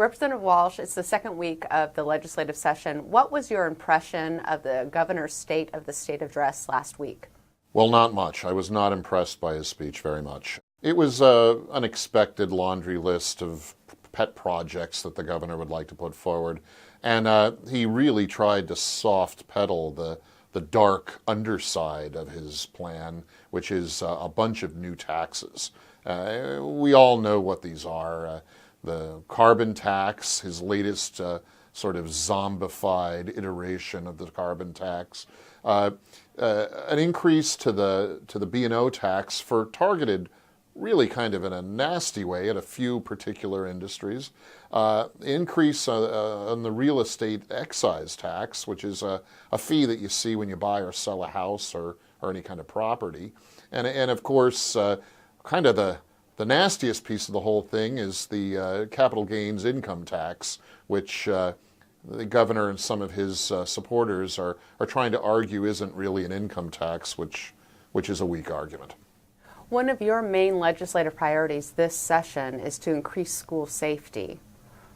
Representative Walsh, it's the second week of the legislative session. What was your impression of the governor's state address last week? Well, not much. I was not impressed by his speech very much. It was an unexpected laundry list of pet projects that the governor would like to put forward. And he really tried to soft pedal the dark underside of his plan, which is a bunch of new taxes. We all know what these are. The carbon tax, his latest sort of zombified iteration of the carbon tax, an increase to the B&O tax for targeted, really kind of in a nasty way, at a few particular industries, increase on the real estate excise tax, which is a fee that you see when you buy or sell a house or any kind of property, and of course, kind of the nastiest piece of the whole thing is the capital gains income tax, which the governor and some of his supporters are trying to argue isn't really an income tax, which is a weak argument. One of your main legislative priorities this session is to increase school safety.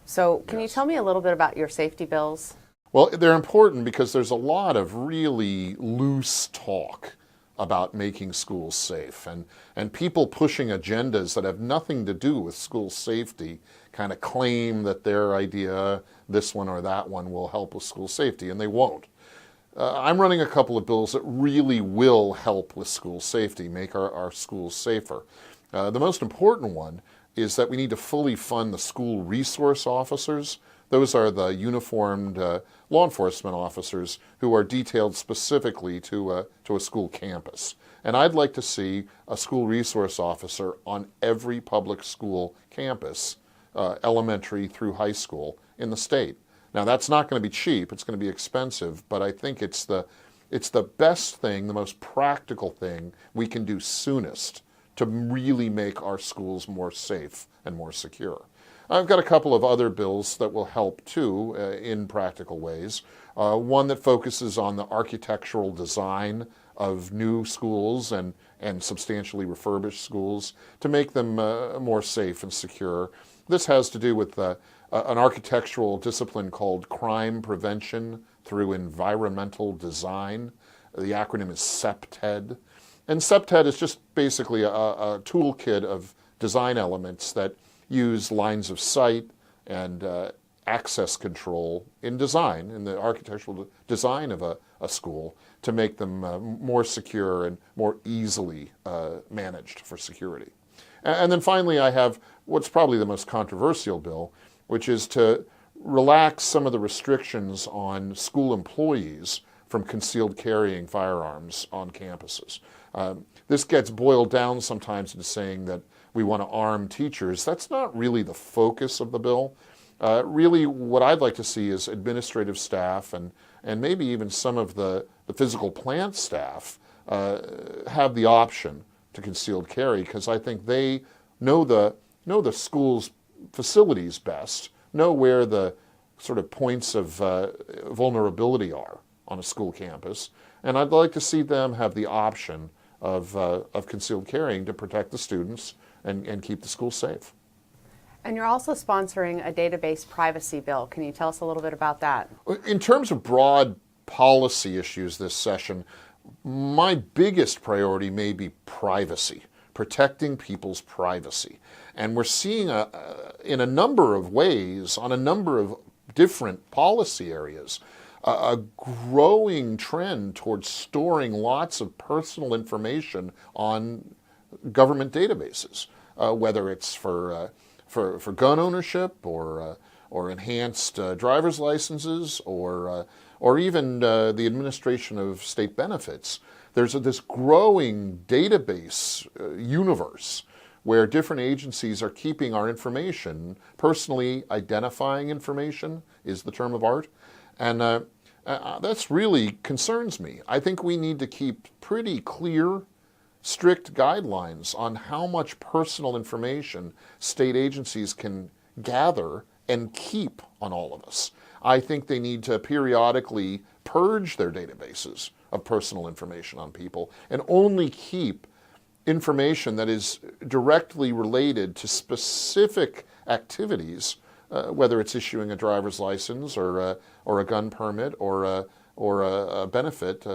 So can you tell me a little bit about your safety bills? Well, they're important because there's a lot of really loose talk about making schools safe, and people pushing agendas that have nothing to do with school safety kind of claim that their idea, this one or that one, will help with school safety, and they won't. I'm running a couple of bills that really will help with school safety, make our schools safer. The most important one is that we need to fully fund the school resource officers. Those are the uniformed law enforcement officers who are detailed specifically to a school campus. And I'd like to see a school resource officer on every public school campus, elementary through high school, in the state. Now, that's not going to be cheap. It's going to be expensive, but I think it's the best thing, the most practical thing we can do soonest to really make our schools more safe and more secure. I've got a couple of other bills that will help too in practical ways. One that focuses on the architectural design of new schools and substantially refurbished schools to make them more safe and secure. This has to do with an architectural discipline called crime prevention through environmental design. The acronym is CPTED. And CPTED is just basically a toolkit of design elements that use lines of sight and access control in design, in the architectural design of a school, to make them more secure and more easily managed for security. And then finally, I have what's probably the most controversial bill, which is to relax some of the restrictions on school employees from concealed carrying firearms on campuses. This gets boiled down sometimes into saying that we want to arm teachers. That's not really the focus of the bill. Really, what I'd like to see is administrative staff and maybe even some of the physical plant staff have the option to concealed carry, because I think they know the school's facilities best, know where the sort of points of vulnerability are on a school campus, and I'd like to see them have the option of concealed carrying to protect the students and keep the school safe. And you're also sponsoring a database privacy bill. Can you tell us a little bit about that? In terms of broad policy issues this session, my biggest priority may be privacy, protecting people's privacy. And we're seeing in a number of ways, on a number of different policy areas, a growing trend towards storing lots of personal information on government databases, whether it's for gun ownership or enhanced driver's licenses or even the administration of state benefits. There's this growing database universe where different agencies are keeping our information. Personally identifying information is the term of art, and that's really concerns me. I think we need to keep pretty clear, strict guidelines on how much personal information state agencies can gather and keep on all of us. I think they need to periodically purge their databases of personal information on people and only keep information that is directly related to specific activities whether it's issuing a driver's license or a gun permit or a benefit.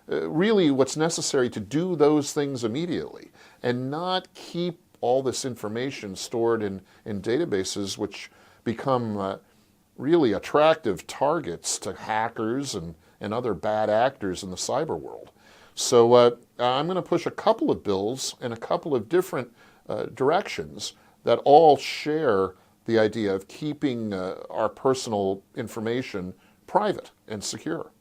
Really, what's necessary to do those things immediately and not keep all this information stored in databases, which become really attractive targets to hackers and other bad actors in the cyber world. So I'm going to push a couple of bills in a couple of different directions that all share the idea of keeping our personal information private and secure.